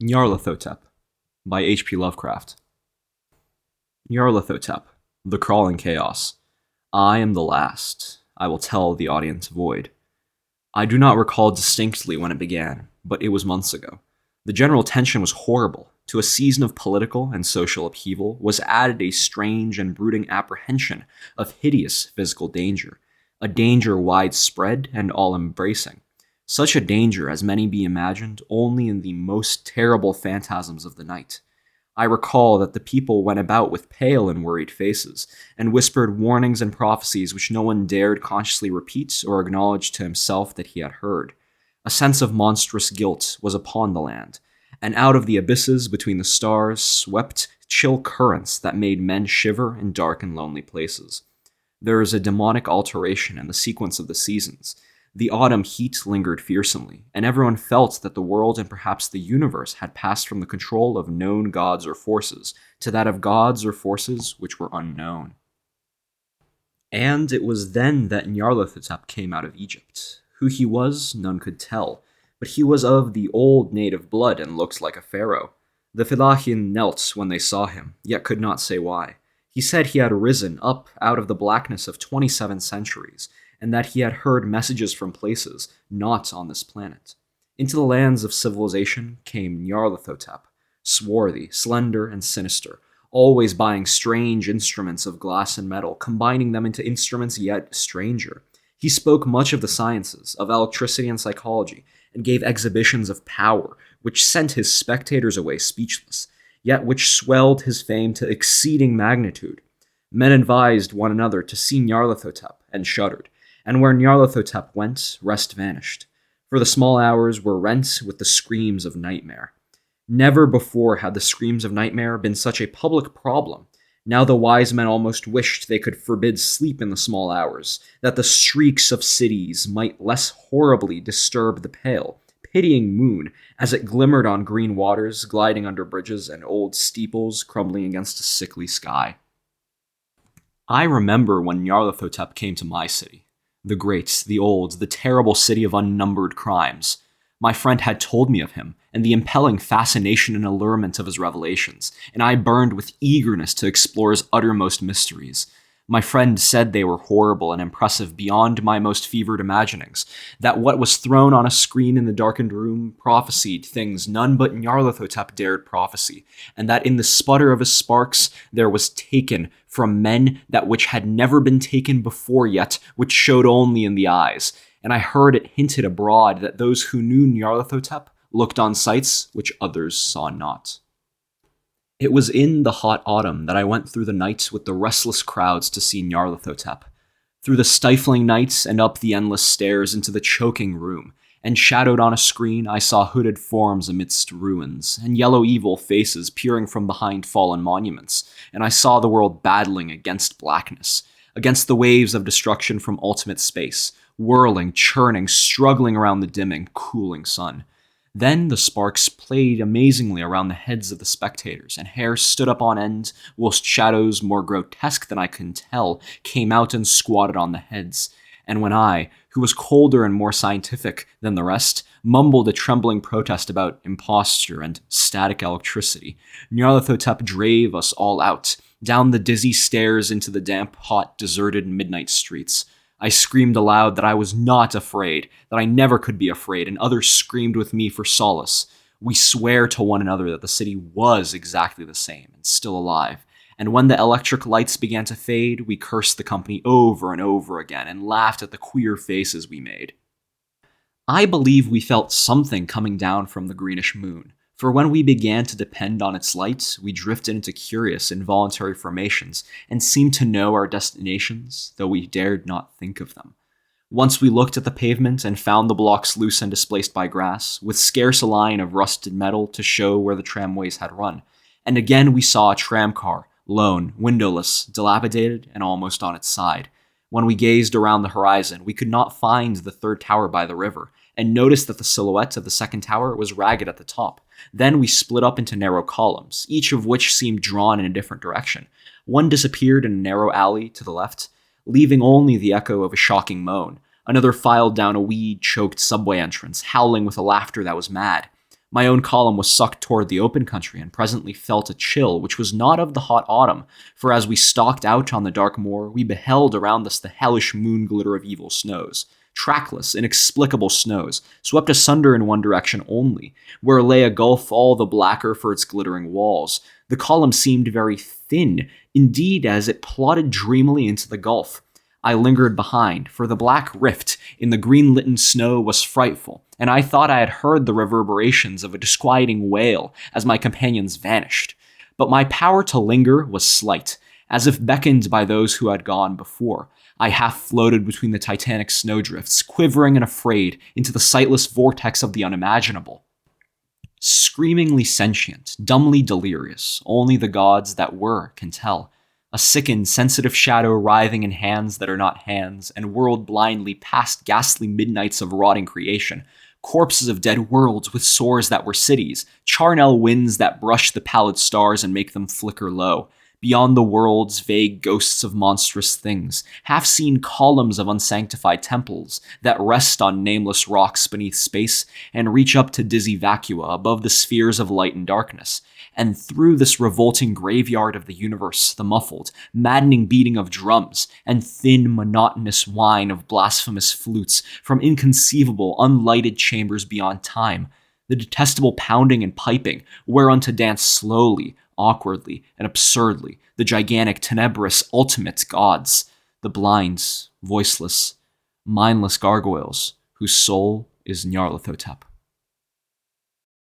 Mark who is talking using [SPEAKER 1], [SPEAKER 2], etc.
[SPEAKER 1] Nyarlathotep by H.P. Lovecraft. Nyarlathotep, the crawling chaos. I am the last. I will tell the audience void. I do not recall distinctly when it began, but it was months ago. The general tension was horrible. To a season of political and social upheaval was added a strange and brooding apprehension of hideous physical danger, a danger widespread and all-embracing. Such a danger as many be imagined only in the most terrible phantasms of the night. I recall that the people went about with pale and worried faces, and whispered warnings and prophecies which no one dared consciously repeat or acknowledge to himself that he had heard. A sense of monstrous guilt was upon the land, and out of the abysses between the stars swept chill currents that made men shiver in dark and lonely places. There is a demonic alteration in the sequence of the seasons. The autumn heat lingered fearsomely, and everyone felt that the world and perhaps the universe had passed from the control of known gods or forces to that of gods or forces which were unknown. And it was then that Nyarlathotep came out of Egypt. Who he was, none could tell, but he was of the old native blood and looked like a pharaoh. The Fellahin knelt when they saw him, yet could not say why. He said he had risen up out of the blackness of 27 centuries, and that he had heard messages from places not on this planet. Into the lands of civilization came Nyarlathotep, swarthy, slender, and sinister, always buying strange instruments of glass and metal, combining them into instruments yet stranger. He spoke much of the sciences, of electricity and psychology, and gave exhibitions of power, which sent his spectators away speechless, yet which swelled his fame to exceeding magnitude. Men advised one another to see Nyarlathotep, and shuddered, and where Nyarlathotep went, rest vanished, for the small hours were rent with the screams of nightmare. Never before had the screams of nightmare been such a public problem. Now the wise men almost wished they could forbid sleep in the small hours, that the shrieks of cities might less horribly disturb the pale, pitying moon as it glimmered on green waters gliding under bridges and old steeples crumbling against a sickly sky. I remember when Nyarlathotep came to my city. The great, the old, the terrible city of unnumbered crimes. My friend had told me of him, and the impelling fascination and allurement of his revelations, and I burned with eagerness to explore his uttermost mysteries. My friend said they were horrible and impressive beyond my most fevered imaginings, that what was thrown on a screen in the darkened room prophesied things none but Nyarlathotep dared prophesy, and that in the sputter of his sparks there was taken from men that which had never been taken before yet, which showed only in the eyes. And I heard it hinted abroad that those who knew Nyarlathotep looked on sights which others saw not. It was in the hot autumn that I went through the night with the restless crowds to see Nyarlathotep, through the stifling nights and up the endless stairs into the choking room, and shadowed on a screen I saw hooded forms amidst ruins, and yellow evil faces peering from behind fallen monuments, and I saw the world battling against blackness, against the waves of destruction from ultimate space, whirling, churning, struggling around the dimming, cooling sun. Then the sparks played amazingly around the heads of the spectators, and hair stood up on end, whilst shadows more grotesque than I can tell came out and squatted on the heads. And when I, who was colder and more scientific than the rest, mumbled a trembling protest about imposture and static electricity, Nyarlathotep drave us all out, down the dizzy stairs into the damp, hot, deserted midnight streets. I screamed aloud that I was not afraid, that I never could be afraid, and others screamed with me for solace. We swear to one another that the city was exactly the same and still alive, and when the electric lights began to fade, we cursed the company over and over again and laughed at the queer faces we made. I believe we felt something coming down from the greenish moon, for when we began to depend on its light, we drifted into curious, involuntary formations and seemed to know our destinations, though we dared not think of them. Once we looked at the pavement and found the blocks loose and displaced by grass, with scarce a line of rusted metal to show where the tramways had run, and again we saw a tramcar, lone, windowless, dilapidated, and almost on its side. When we gazed around the horizon, we could not find the third tower by the river, and noticed that the silhouette of the second tower was ragged at the top. Then we split up into narrow columns, each of which seemed drawn in a different direction. One disappeared in a narrow alley to the left, leaving only the echo of a shocking moan. Another filed down a weed-choked subway entrance, howling with a laughter that was mad. My own column was sucked toward the open country and presently felt a chill which was not of the hot autumn, for as we stalked out on the dark moor, we beheld around us the hellish moon glitter of evil snows. Trackless, inexplicable snows, swept asunder in one direction only, where lay a gulf all the blacker for its glittering walls. The column seemed very thin, indeed, as it plodded dreamily into the gulf. I lingered behind, for the black rift in the green-litten snow was frightful, and I thought I had heard the reverberations of a disquieting wail as my companions vanished. But my power to linger was slight, as if beckoned by those who had gone before. I half floated between the titanic snowdrifts, quivering and afraid, into the sightless vortex of the unimaginable. Screamingly sentient, dumbly delirious, only the gods that were can tell. A sickened, sensitive shadow writhing in hands that are not hands, and whirled blindly past ghastly midnights of rotting creation. Corpses of dead worlds with sores that were cities, charnel winds that brush the pallid stars and make them flicker low. Beyond the worlds, vague ghosts of monstrous things, half-seen columns of unsanctified temples that rest on nameless rocks beneath space and reach up to dizzy vacua above the spheres of light and darkness. And through this revolting graveyard of the universe, the muffled, maddening beating of drums and thin, monotonous whine of blasphemous flutes from inconceivable, unlighted chambers beyond time, the detestable pounding and piping whereunto dance slowly, awkwardly, and absurdly the gigantic, tenebrous, ultimate gods, the blind, voiceless, mindless gargoyles whose soul is Nyarlathotep.